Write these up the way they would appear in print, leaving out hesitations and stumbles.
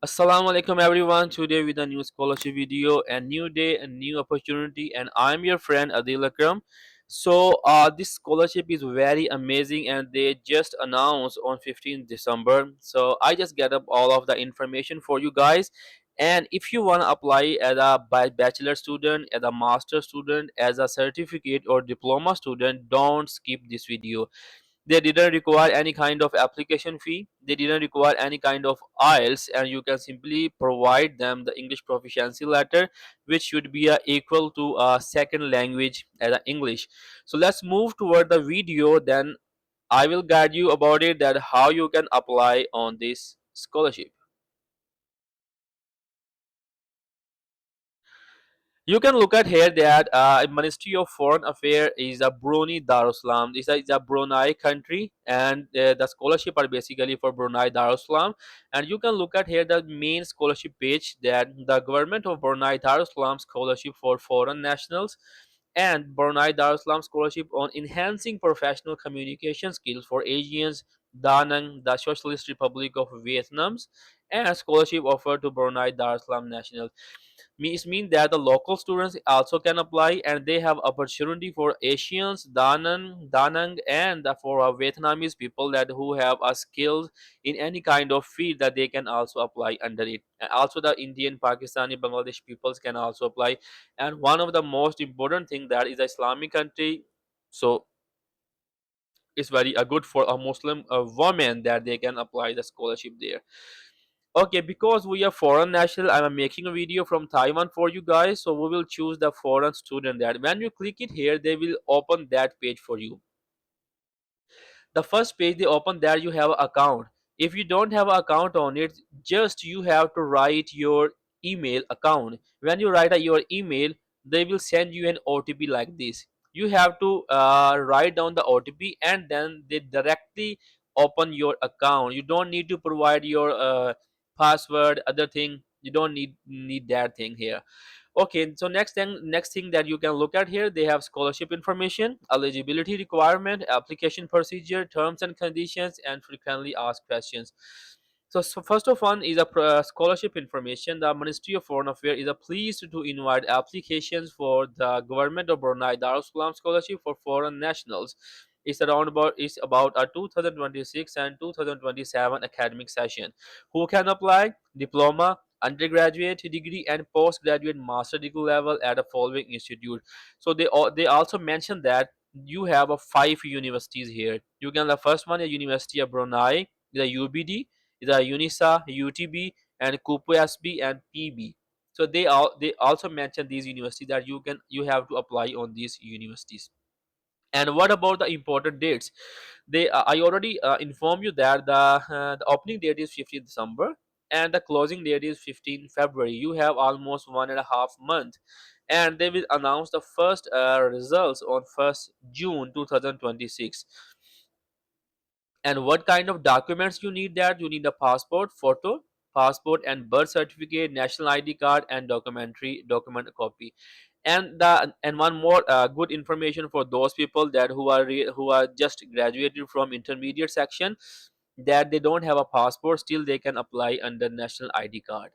Assalamu alaikum everyone. Today with a new scholarship video, a new day, a new opportunity, and I'm your friend Adil Akram. This scholarship is very amazing, and they just announced on 15th December. So I just get up all of the information for you guys. And if you want to apply as a bachelor student, as a master student, as a certificate or diploma student, don't skip this video. They didn't require any kind of application fee. They didn't require any kind of IELTS, and you can simply provide them the English proficiency letter, which should be equal to a second language as a English. So let's move toward the video. Then I will guide you about it, that how you can apply on this scholarship. You can look at here that Ministry of Foreign Affairs is a Brunei Darussalam. It's a Brunei country, and the scholarship are basically for Brunei Darussalam. And you can look at here the main scholarship page, that the Government of Brunei Darussalam Scholarship for Foreign Nationals, and Brunei Darussalam Scholarship on enhancing professional communication skills for Asians, Da Nang, the Socialist Republic of Vietnam, and scholarship offered to Brunei Darussalam National. Means that the local students also can apply, and they have opportunity for Asians, Danang, and for Vietnamese people that who have a skills in any kind of field, that they can also apply under it. And also the Indian, Pakistani, Bangladesh peoples can also apply. And one of the most important thing, that is a Islamic country, so it's very good for a Muslim woman, that they can apply the scholarship there. Okay, because we are foreign national, I'm making a video from Taiwan for you guys. So we will choose the foreign student. That when you click it here, they will open that page for you. The first page they open, there you have an account. If you don't have an account on it, just you have to write your email account. When you write your email, they will send you an OTP like this. You have to write down the OTP, and then they directly open your account. You don't need to provide your password, other thing. You don't need that thing here. Okay, so next thing that you can look at here, they have scholarship information, eligibility requirement, application procedure, terms and conditions, and frequently asked questions. So first of all is a scholarship information. The Ministry of Foreign Affairs is pleased to invite applications for the Government of Brunei Darussalam Scholarship for foreign nationals. It's about a 2026 and 2027 academic session. Who can apply? Diploma, undergraduate degree, and postgraduate master degree level at the following institute. So they also mentioned that you have a five universities here. You can, the first one is University of Brunei, the UBD, the UNISSA, UTB, and Kupu SB and PB. So they also mentioned these universities, that you have to apply on these universities. And what about the important dates? I already informed you that the opening date is 15th December, and the closing date is 15th February. You have almost 1.5 month, and they will announce the first results on 1st June 2026. And what kind of documents you need? That you need a passport photo, passport and birth certificate, national ID card, and document copy. And one more good information for those people that who are just graduated from intermediate section, that they don't have a passport, still they can apply under national ID card.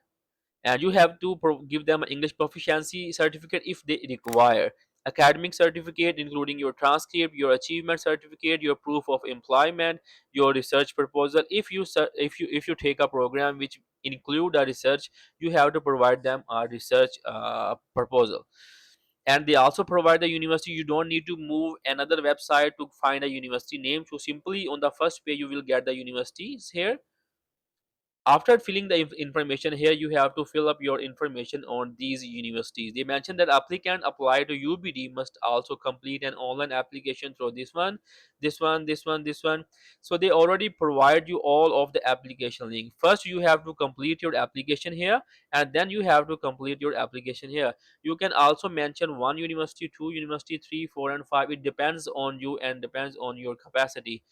And you have to give them an English proficiency certificate if they require, academic certificate including your transcript, your achievement certificate, your proof of employment, your research proposal. If you take a program which include a research, you have to provide them a research proposal. And they also provide the university. You don't need to move another website to find a university name. So simply on the first page you will get the universities here. After filling the information here, you have to fill up your information on these universities. They mentioned that applicant apply to UBD must also complete an online application through this one. So they already provide you all of the application link. First you have to complete your application here, and then you have to complete your application here. You can also mention one university, two university, three, four, and five. It depends on you and depends on your capacity.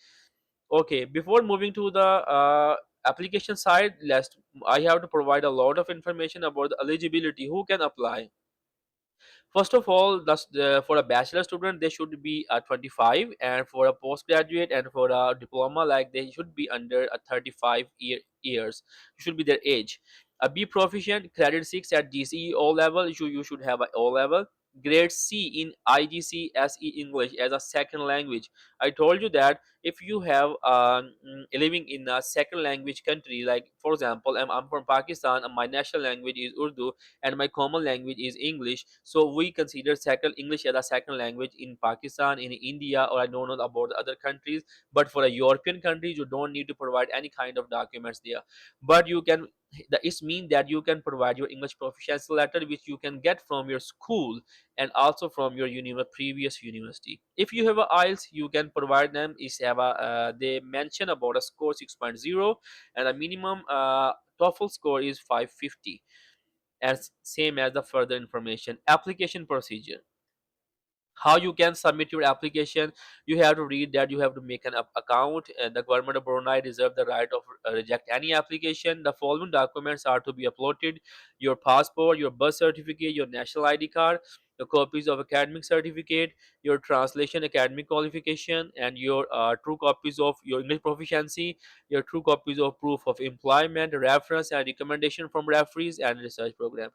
Okay, before moving to the application side, I have to provide a lot of information about the eligibility, who can apply. First of all, for a bachelor student they should be 25, and for a postgraduate and for a diploma, like they should be under 35 years should be their age. A B proficient, credit 6 at GCE O level, you should have a O level. Grade C in IGC SE English as a second language. I told you that if you have living in a second language country, like for example, I'm from Pakistan and my national language is Urdu and my common language is English, so we consider second English as a second language in Pakistan, in India, or I don't know about the other countries. But for a European country, you don't need to provide any kind of documents there. But you can, it means that you can provide your English proficiency letter, which you can get from your school and also from your previous university. If you have a IELTS, you can provide them. Is have a they mention about a score 6.0, and a minimum TOEFL score is 550. As same as the further information. Application procedure, how you can submit your application. You have to read that you have to make an account, and the government of Brunei reserve the right of reject any application. The following documents are to be uploaded: your passport, your birth certificate, your national ID card, the copies of academic certificate, your translation academic qualification, and your true copies of your English proficiency, your true copies of proof of employment, reference and recommendation from referees, and research program.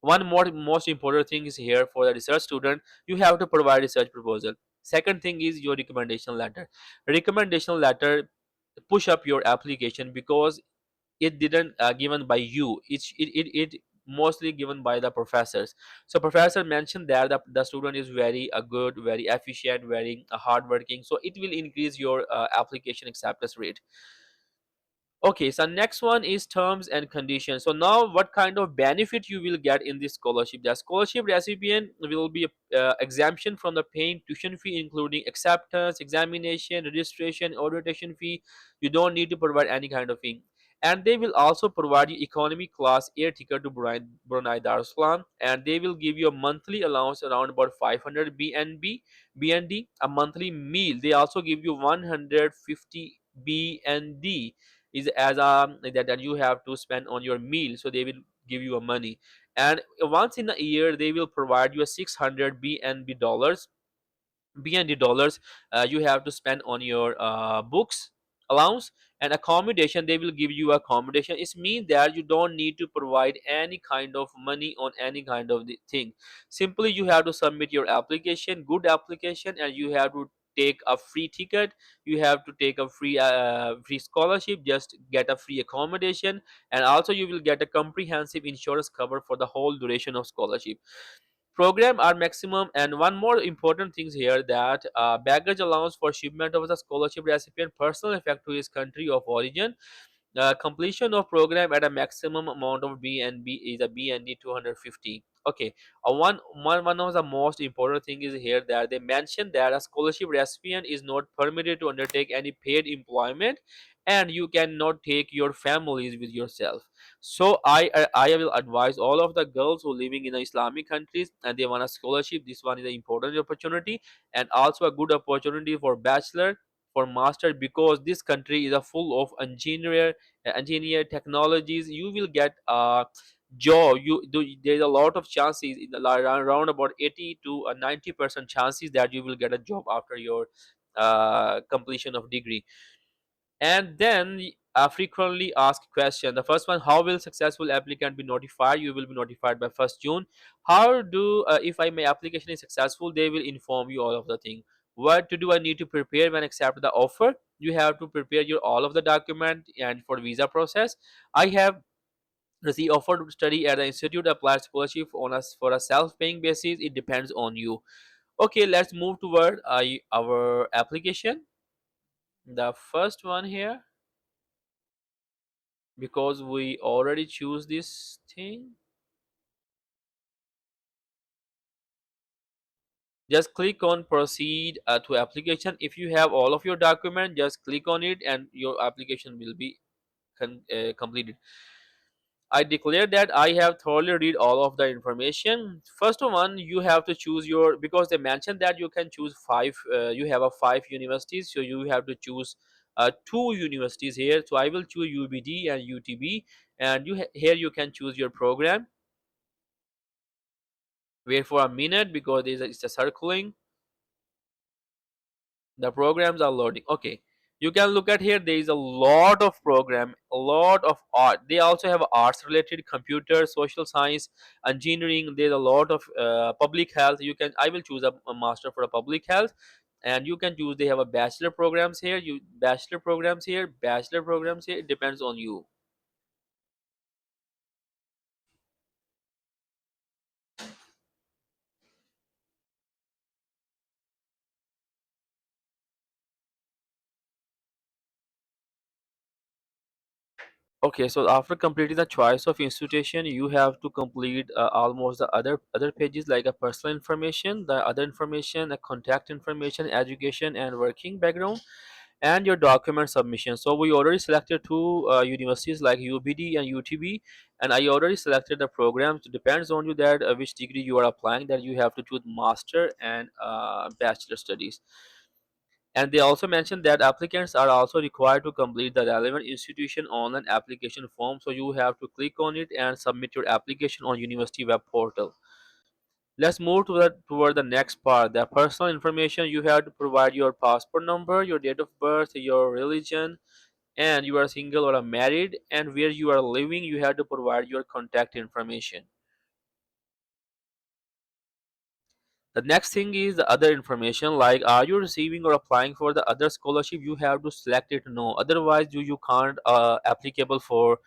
One more most important thing is here for the research student, you have to provide research proposal. Second thing is your recommendation letter. Recommendation letter push up your application because it didn't given by you, it mostly given by the professors. So professor mentioned that the student is very good, very efficient, very hardworking, so it will increase your application acceptance rate. Okay, so next one is terms and conditions. So now what kind of benefit you will get in this scholarship? The scholarship recipient will be exemption from the paying tuition fee, including acceptance, examination, registration, orientation fee. You don't need to provide any kind of fee. And they will also provide you economy class air ticket to Brunei Darussalam, and they will give you a monthly allowance around about 500 BND, a monthly meal. They also give you 150 BND is as that you have to spend on your meal, so they will give you a money. And once in a year they will provide you a 600 BND dollars you have to spend on your books allowance. And accommodation, they will give you accommodation. It means that you don't need to provide any kind of money on any kind of the thing. Simply you have to submit your application, good application, and you have to take a free ticket, you have to take a free scholarship, just get a free accommodation, and also you will get a comprehensive insurance cover for the whole duration of scholarship program are maximum. And one more important things here, that baggage allowance for shipment of the scholarship recipient personal effect to his country of origin. Completion of program at a maximum amount of BNB is a BND 250. Okay, one of the most important thing is here that they mention that a scholarship recipient is not permitted to undertake any paid employment, and you cannot take your families with yourself. So I will advise all of the girls who living in the Islamic countries and they want a scholarship. This one is an important opportunity, and also a good opportunity for bachelor, for master, because this country is a full of engineer technologies. You will get a job. There's a lot of chances in the around about 80 to 90% chances that you will get a job after your completion of degree. And then frequently asked question, the first one, how will successful applicant be notified? You will be notified by 1st June. How do if my application is successful, they will inform you all of the thing. What to do I need to prepare when accept the offer? You have to prepare your all of the document. And for visa process, I have received offer to study at the institute, applied scholarship on us for a self-paying basis. It depends on you. Okay, let's move toward our application. The first one here, because we already choose this thing, just click on proceed to application. If you have all of your document, just click on it and your application will be completed. I declare that I have thoroughly read all of the information. First one, you have to choose your, because they mentioned that you can choose five, you have a five universities, so you have to choose two universities here. So I will choose UBD and UTB, and here you can choose your program. Wait for a minute because it's a circling. The programs are loading. Okay, You can look at here, there is a lot of program, a lot of art. They also have arts related, computer, social science, engineering. There's a lot of public health. You can, I will choose a master for a public health. And you can choose, they have a bachelor programs here, you bachelor programs here, bachelor programs here. It depends on you. Okay, so after completing the choice of institution, you have to complete almost the other pages, like a personal information, the other information, the contact information, education and working background, and your document submission. So we already selected two universities like UBD and UTB, and I already selected the programs. It depends on you that which degree you are applying. That you have to choose master and bachelor studies. And they also mentioned that applicants are also required to complete the relevant institution online application form. So you have to click on it and submit your application on university web portal. Let's move to toward the next part. The personal information, you have to provide your passport number, your date of birth, your religion, and you are single or married, and where you are living. You have to provide your contact information. The next thing is the other information, like are you receiving or applying for the other scholarship. You have to select it no, otherwise you can't applicable for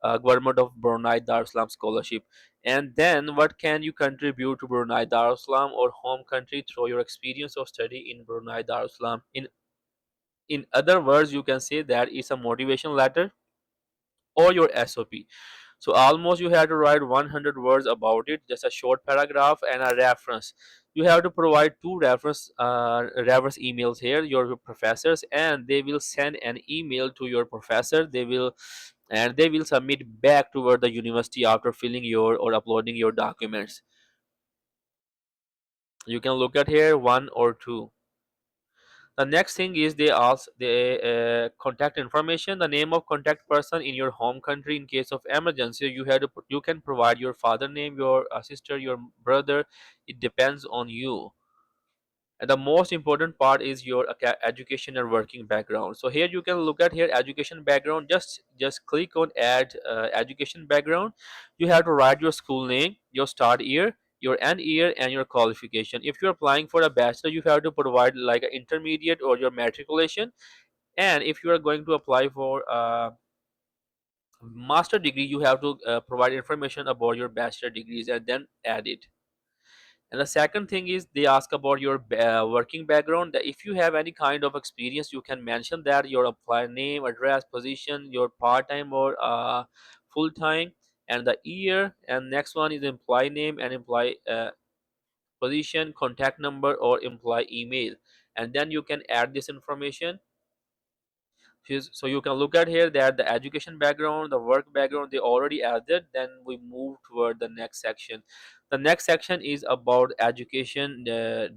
Government of Brunei Darussalam scholarship. And then what can you contribute to Brunei Darussalam or home country through your experience of study in Brunei Darussalam. In other words, you can say that it's a motivation letter or your SOP. So almost you have to write 100 words about it, just a short paragraph and a reference. You have to provide two reference emails here, your professors, and they will send an email to your professor. They will submit back toward the university after filling your or uploading your documents. You can look at here one or two. The next thing is they ask the contact information, the name of contact person in your home country in case of emergency. You can provide your father name, your sister, your brother. It depends on you. And the most important part is your education and working background. So here you can look at here education background. Just click on add education background. You have to write your school name, your start year, your end year, and your qualification. If you're applying for a bachelor, you have to provide like an intermediate or your matriculation. And if you are going to apply for a master degree, you have to provide information about your bachelor degrees and then add it. And the second thing is they ask about your working background. That if you have any kind of experience, you can mention that your apply name, address, position, your part time or full time, and the year. And next one is employee name and employee position, contact number, or employee email. And then you can add this information. So you can look at here that the education background, the work background, they already added. Then we move toward the next section. The next section is about education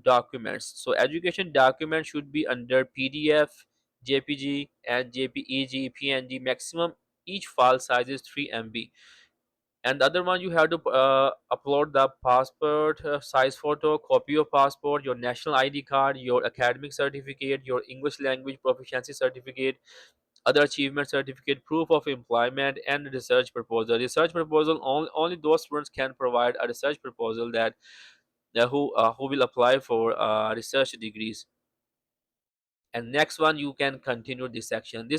documents. So education documents should be under PDF, JPG, and JPEG, PNG. Maximum each file size is 3 MB. And the other one, you have to upload the passport size photo, copy of passport, your national ID card, your academic certificate, your English language proficiency certificate, other achievement certificate, proof of employment, and research proposal. Research proposal, only those students can provide a research proposal that who will apply for research degrees. And next one, you can continue this section.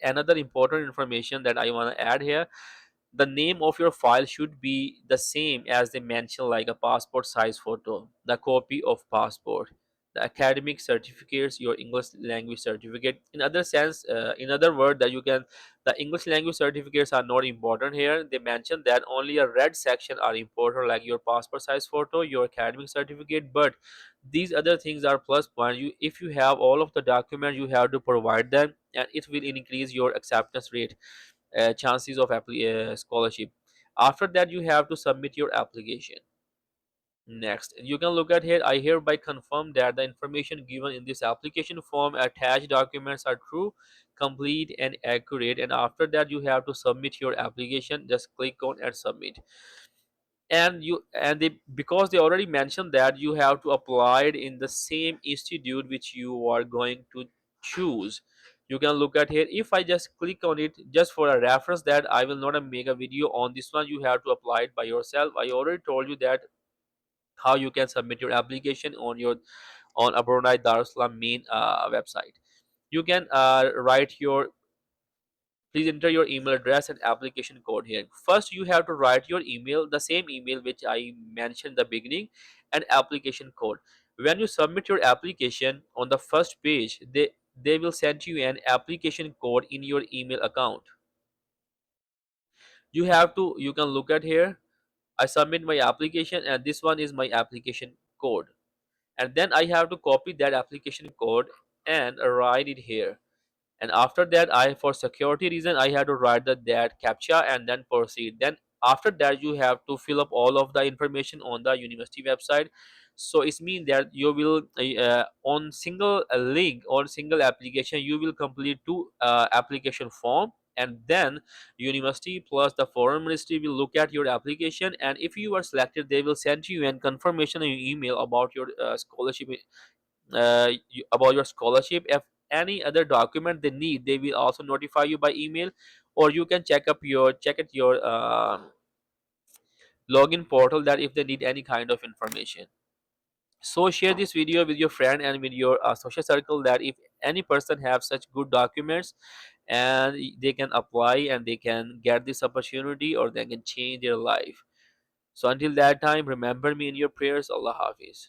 Another important information that I want to add here. The name of your file should be the same as they mention, like a passport size photo, the copy of passport, the academic certificates, your English language certificate. In other sense, in other word, that you can, the English language certificates are not important here. They mention that only a red section are important, like your passport size photo, your academic certificate. But these other things are plus point. You, if you have all of the documents, you have to provide them, and it will increase your acceptance rate, chances of scholarship. After that, you have to submit your application. Next, you can look at here, I hereby confirm that the information given in this application form attached documents are true, complete, and accurate. And after that, you have to submit your application. Just click on and submit. And they, because they already mentioned that you have to apply it in the same institute which you are going to choose. You can look at here. If I just click on it just for a reference, that I will not make a video on this one, you have to apply it by yourself. I already told you that how you can submit your application on your on a Brunei Darussalam main website. You can write your please enter your email address and application code here. First, you have to write your email, the same email which I mentioned in the beginning, and application code. When you submit your application on the first page, they will send you an application code in your email account. You can look at here. I submit my application and this one is my application code. And then I have to copy that application code and write it here. And after that, I for security reason I had to write that captcha and then proceed. Then after that, you have to fill up all of the information on the university website. So it's mean that you will on single link or single application, you will complete two application form, and then university plus the foreign ministry will look at your application, and if you are selected, they will send you an confirmation in your email about your scholarship, about your scholarship. If any other document they need, they will also notify you by email, or you can check at your login portal that if they need any kind of information. So share this video with your friend and with your social circle, that if any person have such good documents, and they can apply and they can get this opportunity, or they can change their life. So until that time, remember me in your prayers. Allah Hafiz.